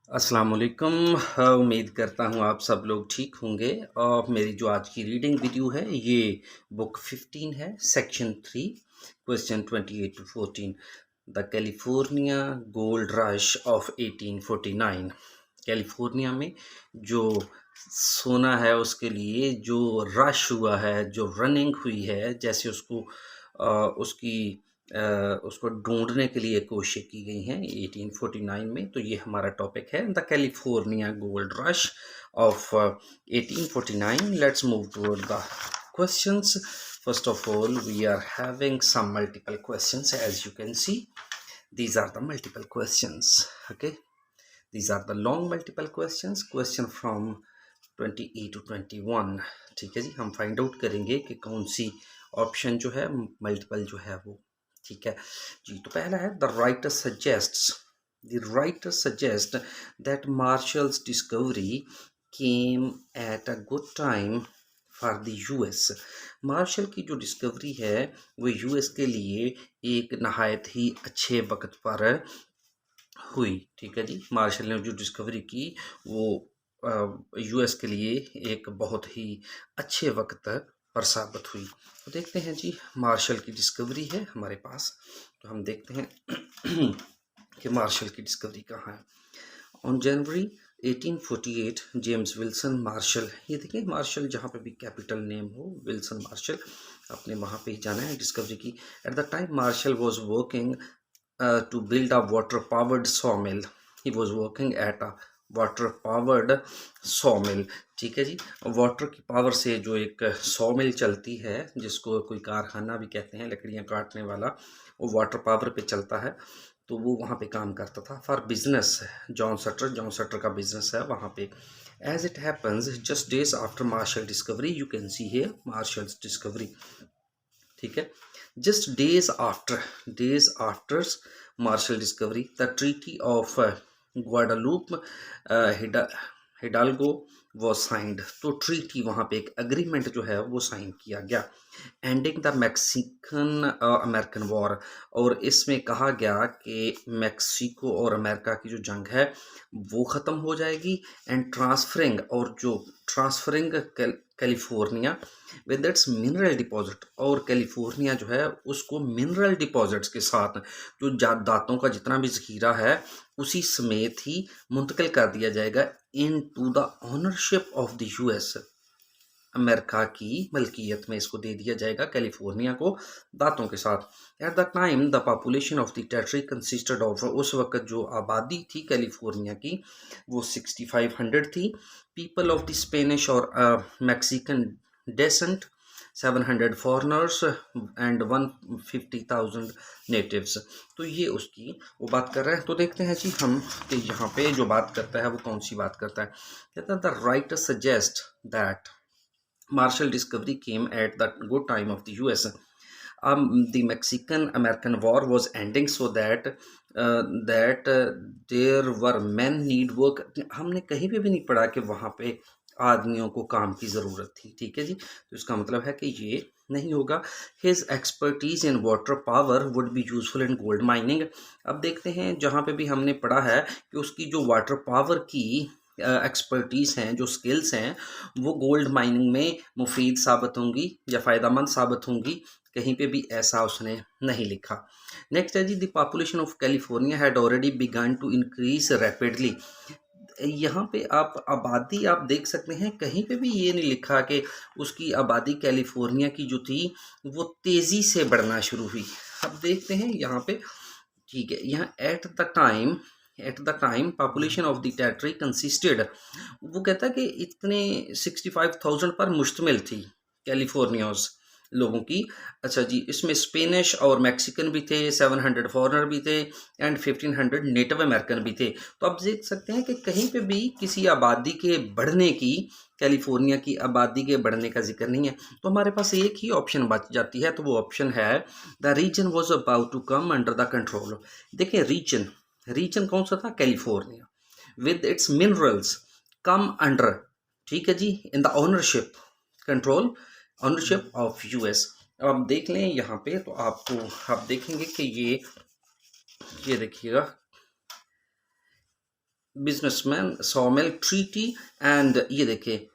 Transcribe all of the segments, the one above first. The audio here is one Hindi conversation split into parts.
अस्सलाम वालेकुम। उम्मीद करता हूँ आप सब लोग ठीक होंगे। और मेरी जो आज की रीडिंग वीडियो है ये बुक 15 है, section 3, question 28 to 14। The California gold rush of 1849। California में जो सोना है उसके लिए जो रश हुआ है, जो रनिंग हुई है, जैसे उसकी उसको ढूंढने के लिए कोशिश की गई हैं 1849 में। तो ये हमारा टॉपिक है the California gold rush of 1849। Let's move toward the questions. First of all, we are having some multiple questions. As you can see, these are the multiple questions. Okay, these are the long multiple questions. Question from 28 to 21। ठीक है जी, हम फाइंड आउट करेंगे कि कौन सी ऑप्शन जो है मल्टीपल जो है वो ठीक है जी। तो पहला है the writer suggest that Marshall's discovery came at a good time for the US. Marshall की जो डिस्कवरी है वो यूएस के लिए एक नहायत ही अच्छे वक्त पर हुई। ठीक है जी, मार्शल ने जो डिस्कवरी की वो यूएस के लिए एक बहुत ही अच्छे वक्त पर साबित हुई। तो देखते हैं जी, मार्शल की डिस्कवरी है हमारे पास, तो हम देखते हैं कि मार्शल की डिस्कवरी कहाँ है। On January 1848 James Wilson Marshall, ये देखिए मार्शल जहाँ पे भी कैपिटल नेम हो, विल्सन मार्शल, आपने वहाँ पे ही जाना है डिस्कवरी की। At the time Marshall was working to build a water powered sawmill. He was working at a water powered सॉमिल। ठीक है जी, वाटर की पावर से जो एक सॉमिल चलती है, जिसको कोई कारखाना भी कहते हैं लकड़ियां काटने वाला, वो वाटर पावर पे चलता है। तो वो वहाँ पे काम करता था फॉर बिजनेस। जॉन सटर का बिजनेस है वहाँ पे। As it happens just days after Marshall discovery, you can see here Marshall's discovery. ठीक है, just days after Marshall discovery, the Treaty of Guadalupe Hidalgo was signed। तो ट्रीटी वहाँ पे एक एग्रीमेंट जो है वो साइन किया गया। Ending the Mexican American war, और इसमें कहा गया कि मैक्सिको और अमेरिका की जो जंग है वो ख़त्म हो जाएगी। एंड ट्रांसफरिंग, और जो transferring California with its mineral deposit, और कैलिफोर्निया जो है उसको मिनरल डिपॉजिट्स के साथ जो जायदादों का जितना भी ज़खीरा है उसी समेत ही मुंतकिल कर दिया जाएगा into the ownership of the US. America की मलकियत में इसको दे दिया जाएगा कैलिफोर्निया को दांतों के साथ। Eight the time the population of the territory consisted of, उस वक्त जो आबादी थी कैलिफोर्निया की वो 6500 थी। पीपल ऑफ द स्पेनिश और Mexican descent, 700 foreigners and 150,000 natives. तो ये उसकी वो बात कर रहे हैं। तो देखते हैं जी हम कि यहाँ पे जो बात करता है वो कौन सी बात करता है। कहता है the writer suggest that Marshall discovery came at the good time of the US. The Mexican-American War was ending, so that there were men need work। हमने कहीं पे भी नहीं पढ़ा कि वहाँ पे आदमियों को काम की ज़रूरत थी। ठीक है जी, तो इसका मतलब है कि ये नहीं होगा। His expertise in water power would be useful in gold mining। अब देखते हैं जहाँ पे भी हमने पढ़ा है कि उसकी जो वाटर पावर की एक्सपर्टीज़ हैं, जो स्किल्स हैं, वो गोल्ड माइनिंग में मुफीद साबित होंगी या फ़ायदेमंद साबित होंगी। कहीं पे भी ऐसा उसने नहीं लिखा। नेक्स्ट है ji, the population of California had already began to increase rapidly. यहाँ पे आप आबादी आप देख सकते हैं, कहीं पे भी ये नहीं लिखा कि उसकी आबादी कैलिफोर्निया की जो थी वो तेज़ी से बढ़ना शुरू हुई। अब देखते हैं यहाँ पे, ठीक है, यहाँ eight the time population of the territory consisted, वो कहता है कि इतने 65,000 पर मुश्तमिल थी कैलिफोर्नियाज लोगों की। अच्छा जी, इसमें स्पेनिश और मैक्सिकन भी थे, 700 फॉरनर भी थे एंड 1500 नेटिव अमेरिकन भी थे। तो आप देख सकते हैं कि कहीं पे भी किसी आबादी के बढ़ने की, कैलिफोर्निया की आबादी के बढ़ने का जिक्र नहीं है। तो हमारे पास एक ही ऑप्शन बच जाती है, तो वो ऑप्शन है the region was about to come under the control. देखिए रीजन कौन सा था, California, with its minerals come under, ठीक है ji, in the ownership control ownership of US. अब आप देख लें यहाँ पे, तो आपको आप देखेंगे कि ये देखिएगा, बिजनेसमैन, सॉमिल ट्रीटी एंड ये देखिए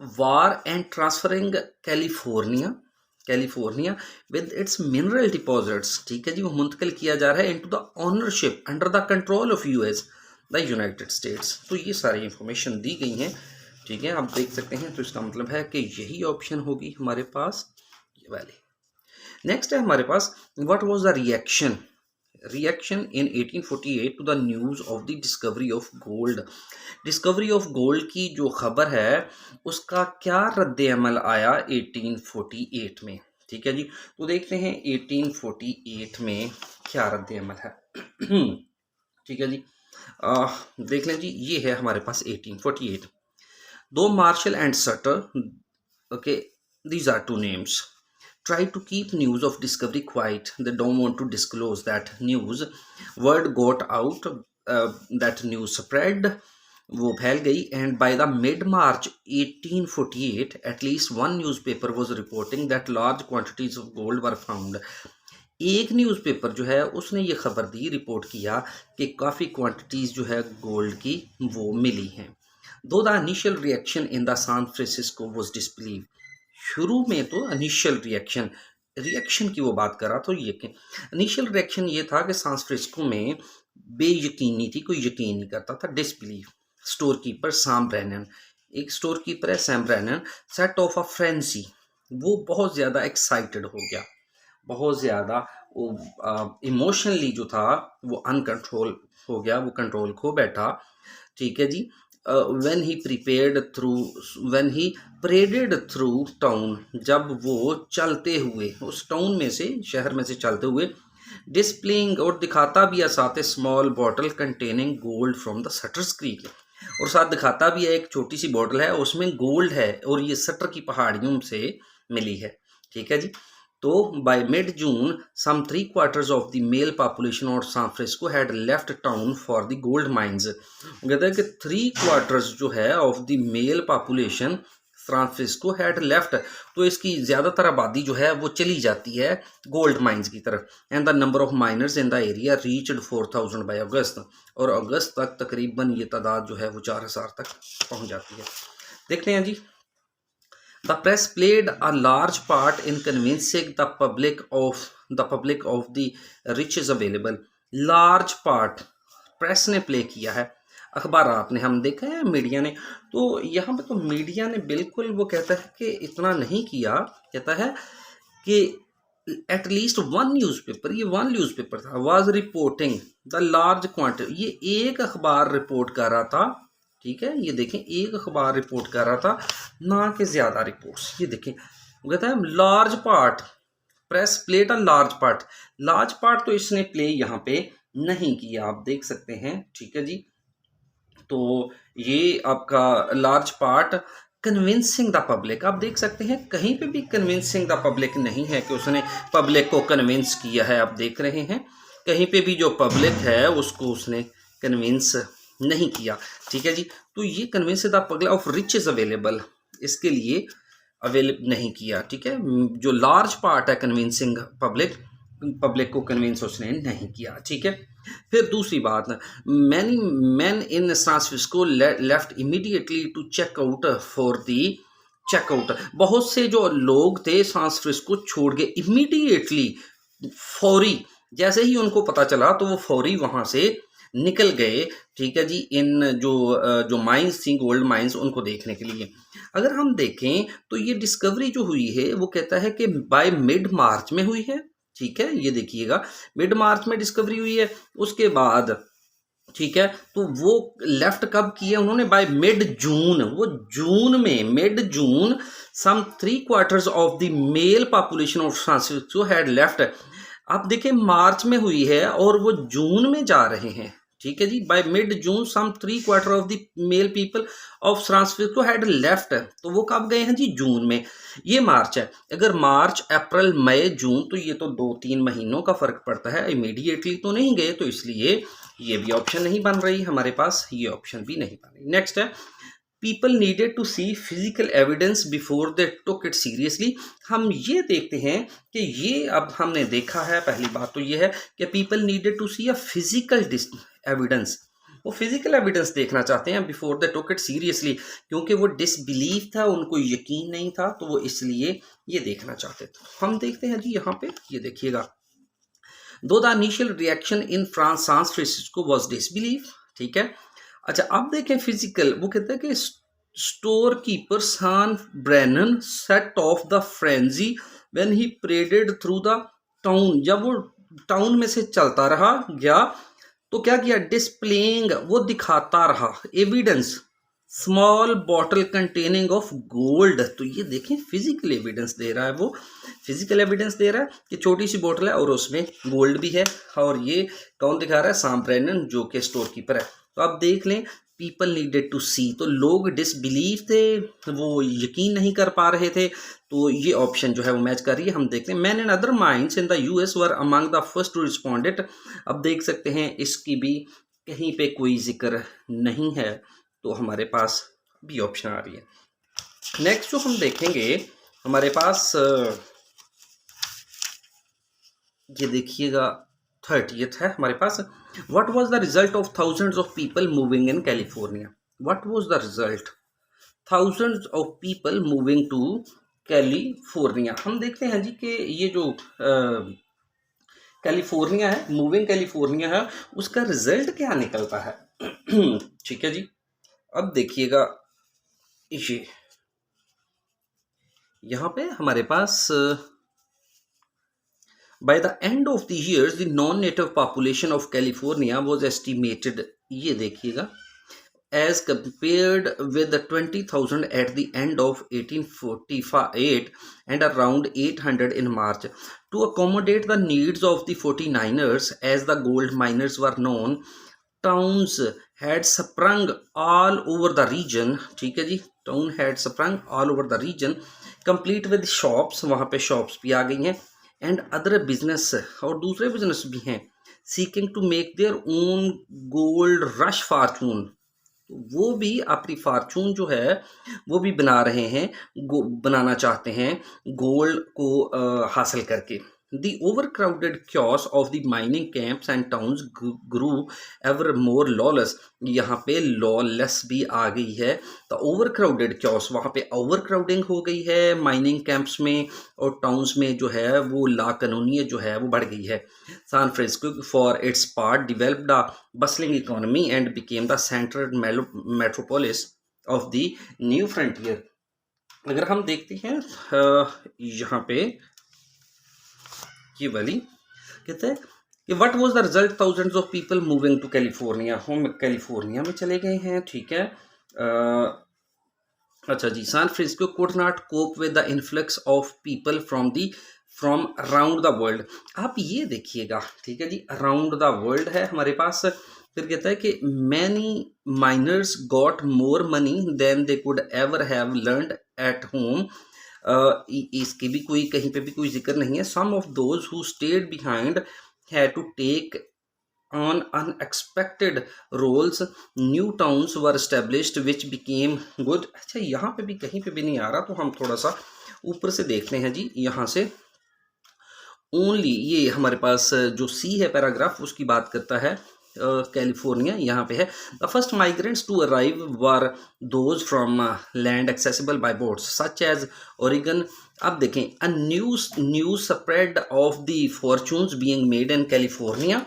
war and transferring California with its mineral deposits, ठीक है जी, वो मुंतकिल किया जा रहा है into the ownership under the control of US the United States. तो ये सारी इंफॉर्मेशन दी गई हैं, ठीक है, आप देख सकते हैं। तो इसका मतलब है कि यही ऑप्शन होगी हमारे पास, ये वाली। नेक्स्ट है हमारे पास what was the reaction in 1848 to the news of the discovery of gold. Discovery of gold की जो खबर है उसका क्या रद्द अमल आया 1848 में, ठीक है जी। तो देखते हैं 1848 में क्या रद्द अमल है। ठीक है जी, देख लें जी, ये है हमारे पास 1848। दो martial and shutter, okay, these are two names, try to keep news of discovery quiet. They don't want to disclose that news. Word got out, that news spread, वो फैल गई, and by the mid March 1848 at least one newspaper was reporting that large quantities of gold were found. एक न्यूज़पेपर जो है उसने ये खबर दी, रिपोर्ट किया कि काफ़ी क्वांटिटीज़ जो है गोल्ड की वो मिली हैं। दो the initial reaction in the San Francisco was disbelieve, शुरू में तो इनिशियल रिएक्शन की वो बात कर रहा, तो ये इनिशियल रिएक्शन ये था कि सैन फ्रांसिस्को में बेयकीनी थी, कोई यकीन नहीं करता था, disbelieve. Store keeper Sam Brannan, एक स्टोर कीपर है Sam Brannan, set off a frenzy, वो बहुत ज़्यादा एक्साइटेड हो गया, बहुत ज़्यादा वो इमोशनली जो था वो अनकंट्रोल हो गया, वो कंट्रोल खो बैठा, ठीक है जी। When he paraded through town, जब वो चलते हुए उस टाउन में से, शहर में से चलते हुए, डिस्प्लेइंग, और दिखाता भी है साथ, small bottle containing gold from the shutters creek, और साथ दिखाता भी है एक छोटी सी बॉटल है उसमें गोल्ड है और ये सटर की पहाड़ियों से मिली है, ठीक है जी। तो by mid June some 3/4 of the male population और San Francisco had left town for the gold mines. कहते हैं कि 3/4 जो है of the male population San Francisco had left, तो इसकी ज़्यादातर आबादी जो है वो चली जाती है गोल्ड माइंस की तरफ। And the number of miners in the area reached 4000 by August, और अगस्त तक तकरीबन ये तादाद जो है वो 4000 तक पहुँच जाती है। देखते हैं जी, the press played a large part in convincing the public of the riches available. Large part press ने प्ले किया है, अखबारात ने, हम देखा है मीडिया ने। तो यहाँ पे तो मीडिया ने बिल्कुल वो कहता है कि इतना नहीं किया, कहता है कि एटलीस्ट वन न्यूज़पेपर, ये वन न्यूज़पेपर था, was reporting the large quantity, ये एक अखबार रिपोर्ट कर रहा था, ठीक है, ये देखें एक अखबार रिपोर्ट कर रहा था, ना कि ज़्यादा रिपोर्ट्स। ये देखें वो कहता है large part, press played a large part तो इसने प्ले यहाँ पे नहीं किया, आप देख सकते हैं, ठीक है जी। तो ये आपका large part convincing the public, आप देख सकते हैं कहीं पे भी कन्विंसिंग द पब्लिक नहीं है कि उसने पब्लिक को कन्विंस किया है, आप देख रहे हैं कहीं पे भी जो पब्लिक है उसको उसने कन्विंस नहीं किया, ठीक है जी। तो ये convince the public of riches available, इसके लिए अवेलेबल नहीं किया, ठीक है। जो लार्ज पार्ट है कन्विंसिंग पब्लिक को कन्विंस उसने नहीं किया, ठीक है। फिर दूसरी बात, many man in San Francisco left immediately to check out for the checkout, बहुत से जो लोग थे सैन फ्रांसिस्को छोड़ के इमीडिएटली, फौरी, जैसे ही उनको पता चला तो वो फौरी वहाँ से निकल गए, ठीक है जी, इन जो माइंस थी, गोल्ड माइंस, उनको देखने के लिए। अगर हम देखें तो ये डिस्कवरी जो हुई है वो कहता है कि बाय मिड मार्च में हुई है, ठीक है, ये देखिएगा मिड मार्च में डिस्कवरी हुई है। उसके बाद, ठीक है, तो वो लेफ्ट कब किए उन्होंने, बाय मिड जून, वो जून में, mid June some 3/4 of the male population of San Francisco had left. आप देखें मार्च में हुई है और वो जून में जा रहे हैं, ठीक है ji. By mid June some 3/4 of the male people of San Francisco had left, तो वो कब गए हैं जी, जून में। ये मार्च है, अगर मार्च अप्रैल मई जून तो ये तो 2-3 महीनों का फर्क पड़ता है, इमीडिएटली तो नहीं गए, तो इसलिए ये भी ऑप्शन नहीं बन रही हमारे पास, ये ऑप्शन भी नहीं बन रही। नेक्स्ट है, people needed to see physical evidence before they took it seriously. हम ये देखते हैं कि ये अब हमने देखा है, पहली बात तो ये है कि people needed to see a physical evidence, वो फिजिकल एविडेंस देखना चाहते हैं before they took it seriously, क्योंकि वो डिसबिलीव था, उनको यकीन नहीं था, तो वो इसलिए ये देखना चाहते थे। हम देखते हैं जी यहाँ पे, ये देखिएगा, दो the initial reaction in France सांस फ्रांसिस्को वाज डिसबिलीव, ठीक है। अच्छा अब देखें फिजिकल, वो कहता है कि store keeper Sam Brannan set off the frenzy when he paraded through the town, जब वो टाउन में से चलता रहा गया तो क्या किया, डिस्प्लेइंग, वो दिखाता रहा, evidence, small bottle containing of gold. तो ये देखें फिजिकल एविडेंस दे रहा है, वो फिजिकल एविडेंस दे रहा है कि छोटी सी बोतल है और उसमें गोल्ड भी है। और ये कौन दिखा रहा है, सैम ब्रैनन, जो कि स्टोर कीपर है। तो आप देख लें, पीपल नीडेड टू सी, तो लोग डिसबिलीव थे, वो यकीन नहीं कर पा रहे थे, तो ये ऑप्शन जो है वो मैच कर रही है। हम देखते हैं man and other minds in the US were among the first to responded. अब देख सकते हैं इसकी भी कहीं पे कोई जिक्र नहीं है, तो हमारे पास बी ऑप्शन आ रही है। नेक्स्ट जो हम देखेंगे हमारे पास ये देखिएगा 30th है हमारे पास, what was the result of thousands of people moving in California, what was the result, thousands of people moving to California. हम देखते हैं जी कि ये जो कैलिफोर्निया है, मूविंग कैलिफोर्निया है, उसका रिजल्ट क्या निकलता है। ठीक है जी, अब देखिएगा ये यहाँ पे हमारे पास by the end of the years the non-native population of California was estimated, ये देखिएगा, as compared with the 20,000 at the end of 1848 and around 800 in March. To accommodate the needs of the 49ers, as the gold miners were known, towns had sprung all over the region, ठीक है जी, town had sprung all over the region, complete with shops, वहाँ पे shops भी आ गई हैं, एंड अदर बिजनेस, और दूसरे बिजनेस भी हैं, seeking to make their own gold rush fortune, वो भी अपनी फार्चून जो है वो भी बना रहे हैं, बनाना चाहते हैं गोल्ड को हासिल करके। The overcrowded chaos of the mining camps and towns grew ever more lawless, यहाँ पे lawless भी आ गई है। तो overcrowded chaos, वहाँ पे overcrowding हो गई है माइनिंग कैंप्स में, और टाउन्स में जो है वो लाकानूनियत जो है वो बढ़ गई है। San Francisco for its part developed a bustling economy and became the central metropolis of the new frontier। अगर हम देखते हैं यहाँ पे ये वाली, कहते हैं कि what was the result, thousands of people moving to California, हम कैलिफोर्निया में चले गए हैं, ठीक है। अच्छा ji, San Francisco could not cope with the influx of people from around the world. आप ये देखिएगा, ठीक है जी, अराउंड द वर्ल्ड है हमारे पास, फिर कहता है कि many miners got more money than they could ever have learned at home, इसकी भी कोई कहीं पे भी कोई जिक्र नहीं है। Some of those who stayed behind had to take on unexpected roles, new towns were established which became good. अच्छा यहाँ पे भी कहीं पे भी नहीं आ रहा, तो हम थोड़ा सा ऊपर से देखते हैं जी, यहाँ से ओनली ये हमारे पास जो सी है पैराग्राफ उसकी बात करता है। कैलिफोर्निया यहाँ पे है, the first migrants to arrive were those from land accessible by boats such as Oregon. अब देखें, a news spread of the fortunes being made in California,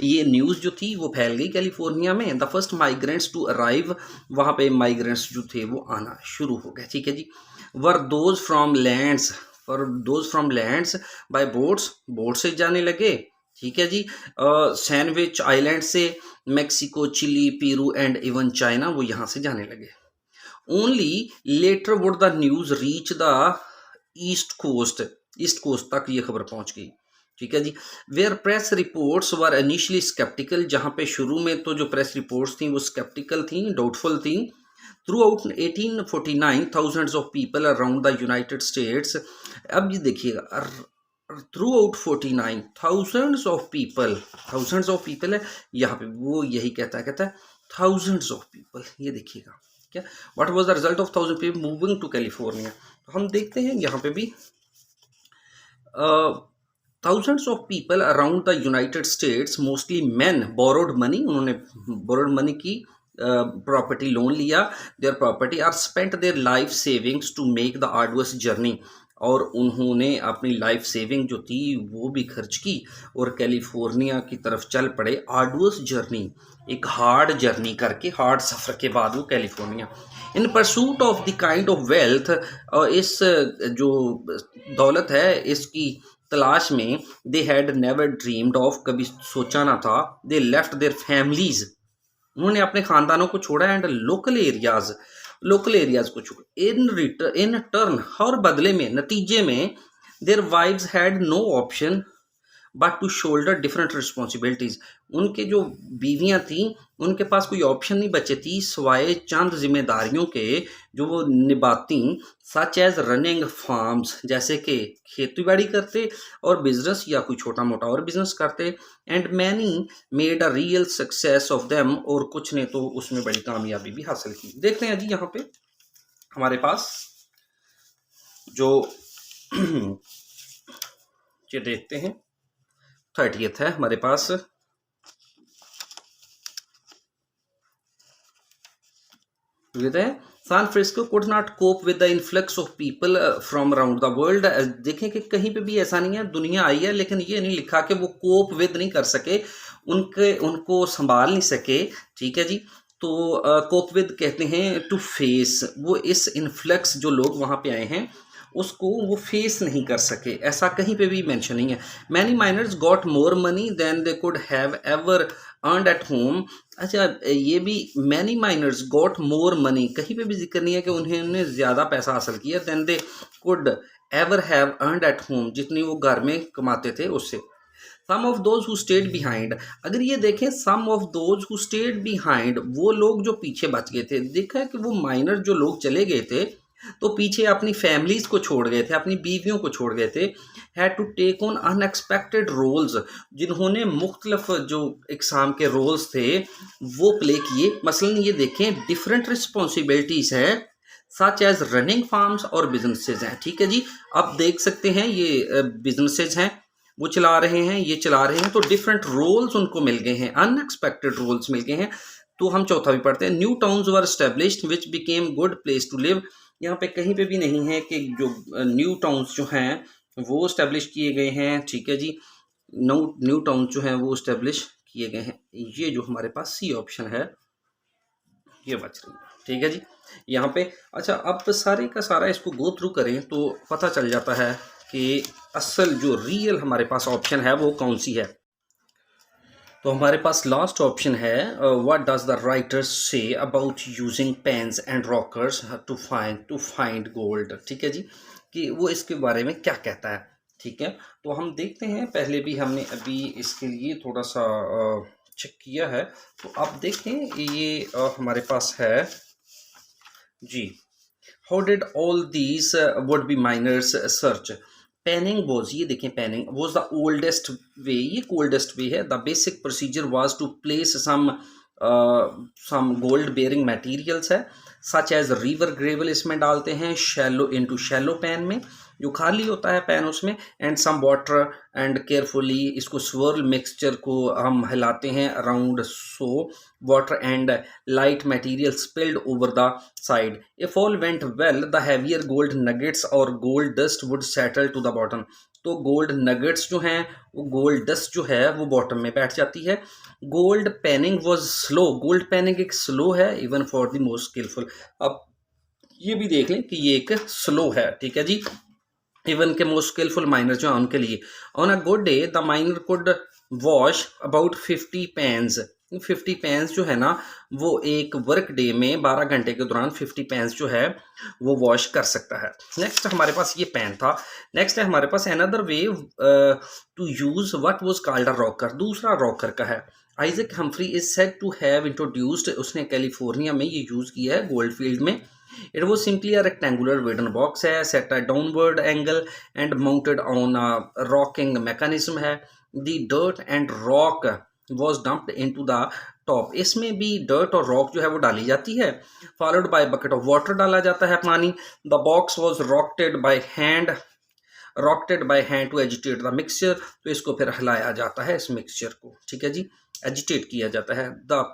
ये न्यूज़ जो थी वो फैल गई कैलिफोर्निया में। The first migrants to arrive, वहाँ पे माइग्रेंट्स जो थे वो आना शुरू हो गए, ठीक है ji. Were those from lands, for those from lands by boats, boat से जाने लगे, ठीक है जी। सैंडविच आइलैंड से, Mexico, Chile, Peru and even China, वो यहाँ से जाने लगे। Only later would the news reach the east coast तक ये खबर पहुँच गई, ठीक है ji. Where press reports were initially sceptical, जहाँ पे शुरू में तो जो प्रेस रिपोर्ट्स थी वो स्केप्टिकल थी, डाउटफुल थी। Through out 1849 thousands of people around the United states, अब ये देखिएगा, through out 49 thousands of people है यहाँ पे, वो यही कहता है थाउजेंड्स ऑफ पीपल, ये देखिएगा क्या, what was the result of thousand people moving to California. तो हम देखते हैं यहाँ पे भी thousands of people around the United States, mostly men, borrowed money, उन्होंने borrowed money की, प्रॉपर्टी लोन लिया, their property are spent their life savings to make the arduous journey, और उन्होंने अपनी लाइफ सेविंग जो थी वो भी खर्च की और कैलिफोर्निया की तरफ चल पड़े, आर्डुअस जर्नी, एक हार्ड जर्नी करके, हार्ड सफ़र के बाद वो California, in pursuit of the kind of wealth, इस जो दौलत है इसकी तलाश में, they had never dreamed of, कभी सोचा ना था, दे लेफ्ट देयर फैमिलीज, उन्होंने अपने खानदानों को छोड़ा, एंड लोकल एरियाज को छोड़ा, इन टर्न, और बदले में, नतीजे में, their wives had no option but to shoulder different responsibilities, उनके जो बीवियां थी उनके पास कोई ऑप्शन नहीं बचे थी सिवाय चंद जिम्मेदारियों के जो वो निभाती, सच एज रनिंग फार्म्स, जैसे कि खेती बाड़ी करते और बिजनेस या कोई छोटा मोटा और बिजनेस करते, and many made a real success of them, और कुछ ने तो उसमें बड़ी कामयाबी भी हासिल की। देखते हैं जी यहाँ पे हमारे पास जो ये देखते हैं 30th है हमारे पास, San Francisco could not cope with the influx of people from around the world। देखें कि कहीं पे भी ऐसा नहीं है, दुनिया आई है लेकिन ये नहीं लिखा कि वो कोप विद नहीं कर सके, उनको संभाल नहीं सके, ठीक है जी। तो कोप विद कहते हैं टू फेस, वो इस इन्फ्लक्स जो लोग वहाँ पे आए हैं उसको वो फेस नहीं कर सके, ऐसा कहीं पे भी मेंशन नहीं है। Many miners got more money than they could have ever earned at home. अच्छा, ये भी many miners got more money, कहीं पे भी जिक्र नहीं है कि उन्होंने ज़्यादा पैसा हासिल किया, than they could ever have earned at home, जितनी वो घर में कमाते थे उससे। Some of those who stayed behind, अगर ये देखें some of those who stayed behind, वो लोग जो पीछे बच गए थे, देखा है कि वो माइनर जो लोग चले गए थे तो पीछे अपनी फैमिलीज को छोड़ गए थे, अपनी बीवियों को छोड़ गए थे, had to take on unexpected roles, जिन्होंने मुख्तलिफ जो इकसाम के रोल्स थे वो प्ले किए। मसलन ये देखें डिफरेंट रिस्पॉन्सिबिलिटीज़ हैं सच एज रनिंग फार्म्स और बिजनेसेस हैं, ठीक है जी। अब देख सकते हैं ये बिजनेसेस हैं, वो चला रहे हैं, ये चला रहे हैं, तो डिफरेंट रोल्स उनको मिल गए हैं, अनएक्सपेक्टेड रोल्स मिल गए हैं। तो हम चौथा भी पढ़ते हैं, new towns were established which became good place to live. यहाँ पे कहीं पे भी नहीं है कि जो न्यू टाउन्स जो हैं वो इस्टेब्लिश किए गए हैं, ठीक है जी। न्यू टाउन जो हैं वो इस्टेब्लिश किए गए हैं, ये जो हमारे पास सी ऑप्शन है ये बच रही है, ठीक है जी यहाँ पे। अच्छा, अब सारे का सारा इसको गो थ्रू करें तो पता चल जाता है कि असल जो रियल हमारे पास ऑप्शन है वो कौन सी है। तो हमारे पास लास्ट ऑप्शन है, what does the writer say about using pans and rockers to find gold, ठीक है जी, कि वो इसके बारे में क्या कहता है, ठीक है। तो हम देखते हैं, पहले भी हमने अभी इसके लिए थोड़ा सा चेक किया है, तो आप देखें ये हमारे पास है ji, how did all these would be miners search. Panning was, ये देखें panning was the oldest way, ये ओल्डेस्ट वे है। The basic procedure was to place some gold bearing materials है सच एज रिवर ग्रेवल, इसमें डालते हैं, शैलो इनटू शैलो पैन में जो खाली होता है पैन उसमें, and some water and carefully इसको स्वर्ल मिक्सचर को हम हिलाते हैं around, so water and light material spilled over the side. If all went well the heavier gold nuggets और gold dust would settle to the bottom. तो गोल्ड नगेट्स जो हैं वो गोल्ड डस्ट जो है वो बॉटम में बैठ जाती है। Gold panning was slow, gold panning एक स्लो है even for the most skillful. अब ये भी देख लें कि ये एक स्लो है, ठीक है जी, इवन के मोस्ट स्किलफुल माइनर जो है उनके लिए। On a good day the minor could wash about 50 pans. 50 pans जो है ना वो एक वर्क डे में 12 घंटे के दौरान 50 पैन्स जो है वो वॉश कर सकता है। नेक्स्ट हमारे पास ये पैन था। नेक्स्ट है हमारे पास another way to use what was called a rocker, दूसरा रॉकर का है। Isaac Humphrey is said to have introduced, उसने कैलिफोर्निया में ये यूज़ किया है गोल्डफील्ड में। It was simply a rectangular wooden box है, set at downward angle and mounted on a rocking mechanism है। The dirt and rock was dumped into the top, इसमें भी dirt और rock जो है वो डाली जाती है, followed by bucket of water डाला जाता है पानी। The box was rocked by hand rocketed by hand to agitate the mixture, तो इसको फिर हिलाया जाता है इस मिक्सचर को, ठीक है जी, एजिटेट किया जाता है। द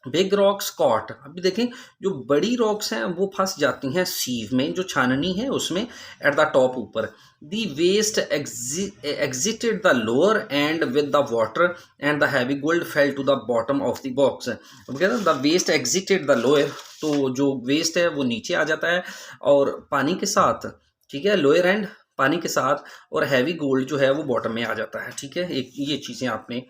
बिग रॉक्स कॉट, अभी देखें जो बड़ी रॉक्स हैं वो फंस जाती हैं सीव में, जो छाननी है उसमें एट द टॉप ऊपर। The waste exited the lower end with the water and the heavy gold fell to the bottom of the box. अब कहते हैं the waste exited the lower, तो जो वेस्ट है वो नीचे आ जाता है और पानी के साथ, ठीक है, लोअर एंड पानी के साथ, और हैवी गोल्ड जो है वो बॉटम में आ जाता है, ठीक है। एक ये चीज़ें आपने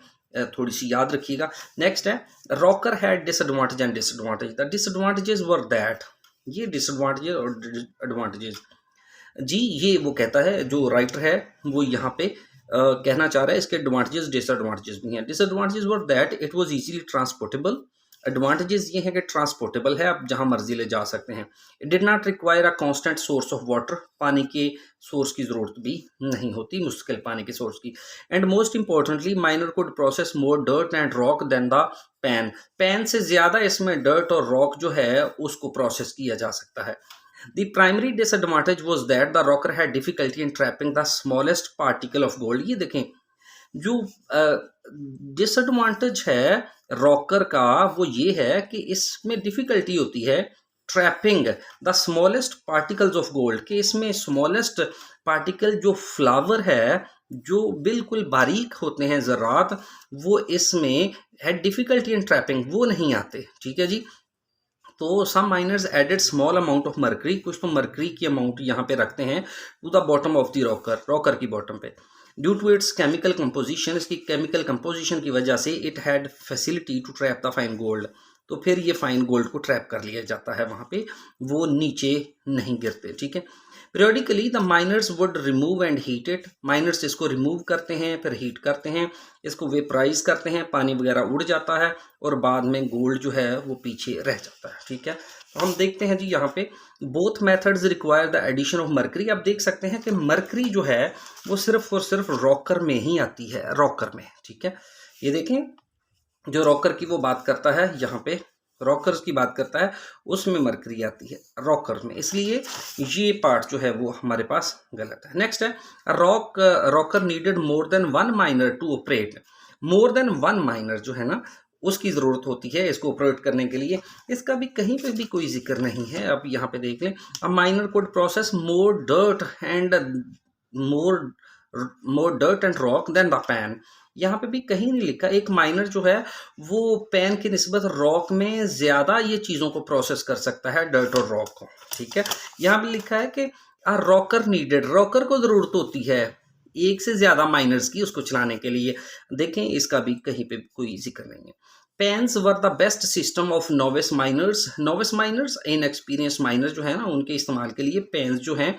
थोड़ी सी याद रखिएगा। नेक्स्ट है rocker had disadvantage and disadvantage. The disadvantages were that, ये डिसएडवांटेजेस और एडवांटेजेस जी, ये वो कहता है जो राइटर है वो यहाँ पे कहना चाह रहा है इसके एडवांटेजेस डिसएडवांटेजेस भी हैं। Disadvantages were that it was easily transportable, advantages ये है कि ट्रांसपोर्टेबल है, आप जहां मर्जी ले जा सकते हैं। It did not require a constant source of water, पानी के सोर्स की ज़रूरत भी नहीं होती, मुश्किल पानी के सोर्स की। And most importantly miner could process more dirt and rock than the pan, pan से ज़्यादा इसमें डर्ट और रॉक जो है उसको प्रोसेस किया जा सकता है। The primary disadvantage was that the rocker had difficulty in trapping the smallest particle of gold। ये देखें जो डिसएडवांटेज है रॉकर का वो ये है कि इसमें डिफिकल्टी होती है trapping the smallest particles of gold, कि इसमें स्मॉलेस्ट पार्टिकल जो फ्लावर है जो बिल्कुल बारीक होते हैं ज़रात, वो इसमें है डिफिकल्टी इन ट्रैपिंग, वो नहीं आते, ठीक है जी। तो some miners added small amount of mercury, कुछ तो मर्करी की अमाउंट यहाँ पे रखते हैं to the bottom of the rocker, rocker की बॉटम पे। Due to its chemical composition, इसकी केमिकल कंपोजिशन की वजह से it had facility to trap the fine gold, तो फिर ये फाइन गोल्ड को ट्रैप कर लिया जाता है वहाँ पे, वो नीचे नहीं गिरते, ठीक है। periodically the miners would remove and heat it, miners इसको रिमूव करते हैं फिर हीट करते हैं, इसको वेपराइज करते हैं, पानी वगैरह उड़ जाता है और बाद में गोल्ड जो है वो पीछे रह जाता है, ठीक है। तो हम देखते हैं जी यहाँ पे both methods require the addition of mercury. आप देख सकते हैं कि मर्करी जो है वो सिर्फ और सिर्फ रॉकर में ही आती है, रॉकर में, ठीक है। ये देखें जो रॉकर की वो बात करता है यहाँ पे, रॉकर्स की बात करता है, उसमें मर्करी आती है रॉकर में, इसलिए ये पार्ट जो है वो हमारे पास गलत है। नेक्स्ट है rocker needed more than one miner to operate, more than one miner जो है ना उसकी ज़रूरत होती है इसको ऑपरेट करने के लिए, इसका भी कहीं पे भी कोई जिक्र नहीं है। अब यहाँ पे देख लें, a miner could process more dirt and more more dirt and rock than the pan, यहाँ पे भी कहीं नहीं लिखा एक माइनर जो है वो पैन की निस्बत रॉक में ज़्यादा ये चीज़ों को प्रोसेस कर सकता है, डर्ट और रॉक को, ठीक है। यहाँ पे लिखा है कि आ रॉकर नीडेड, रॉकर को ज़रूरत होती है एक से ज़्यादा माइनर्स की उसको चलाने के लिए, देखें इसका भी कहीं पे कोई जिक्र नहीं है। Pans were the best system of novice miners, novice miners in experience miner जो है ना उनके इस्तेमाल के लिए पेन्स जो हैं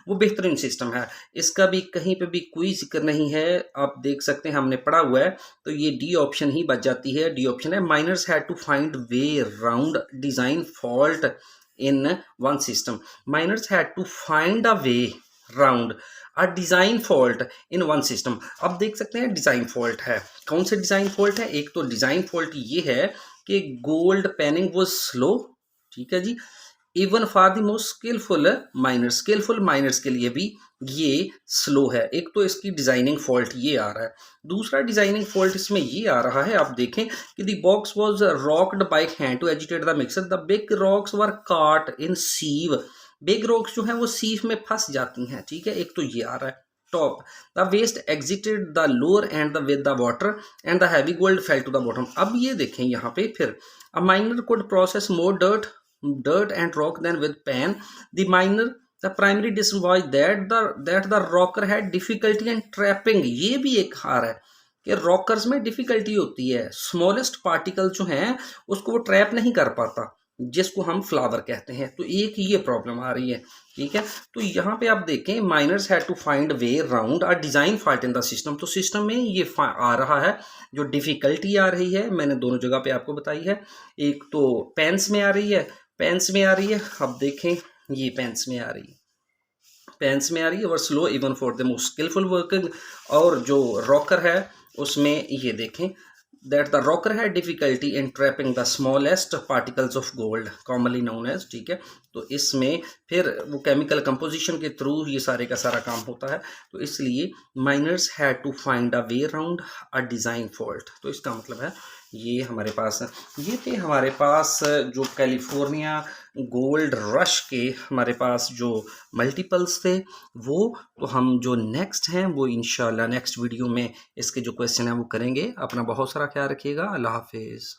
वो बेहतरीन सिस्टम है, इसका भी कहीं पे भी कोई जिक्र नहीं है। आप देख सकते हैं हमने पढ़ा हुआ है, तो ये डी ऑप्शन ही बच जाती है, डी ऑप्शन है। Miners had to find way round design fault in one system, miners had to find a way round a design fault in one system. अब देख सकते हैं डिज़ाइन फॉल्ट है, कौन से डिज़ाइन फॉल्ट है, एक तो डिज़ाइन फॉल्ट ये है कि गोल्ड पैनिंग वो स्लो, ठीक है जी, even for the most skilful miners, skilful miners के लिए भी ये स्लो है। एक तो इसकी डिजाइनिंग फॉल्ट ये आ रहा है, दूसरा डिजाइनिंग फॉल्ट इसमें ये आ रहा है, आप देखें कि the box was rocked by hand to agitate the mixture, the big rocks were caught in सीव, big rocks जो है वो सीव में फंस जाती हैं, ठीक है। एक तो ये आ रहा है top, the waste exited the lower end the with the water and the heavy gold fell to the bottom. अब ये देखें यहाँ पे फिर a miner could process more dirt and rock than with pan, the primary disadvantage that the rocker had difficulty in trapping, ये भी एक हार है कि रॉकर्स में डिफिकल्टी होती है, स्मॉलेस्ट पार्टिकल जो हैं उसको वो ट्रैप नहीं कर पाता जिसको हम फ्लावर कहते हैं, तो एक ये प्रॉब्लम आ रही है, ठीक है। तो यहाँ पे आप देखें miners had to find way round a design fault in the system, तो सिस्टम में ये आ रहा है जो डिफ़िकल्टी आ रही है, मैंने दोनों जगह पे आपको बताई है, एक तो पेन्स में आ रही है, पेन्स में आ रही है, अब देखें ये पेन्स में आ रही है, पेन्स में आ रही है, और slow even for the most skillful working, और जो रॉकर है उसमें ये देखें that the rocker had difficulty in trapping the smallest particles of gold commonly known as, ठीक है। तो इसमें फिर वो केमिकल कंपोजिशन के थ्रू ये सारे का सारा काम होता है, तो इसलिए miners had to find a way around a design fault. तो इसका मतलब है ये हमारे पास, ये थे हमारे पास जो कैलिफोर्निया गोल्ड रश के हमारे पास जो मल्टीपल्स थे वो। तो हम जो नेक्स्ट हैं वो इंशाल्लाह नेक्स्ट वीडियो में इसके जो क्वेश्चन है वो करेंगे। अपना बहुत सारा ख्याल रखिएगा। अल्लाह हाफिज़।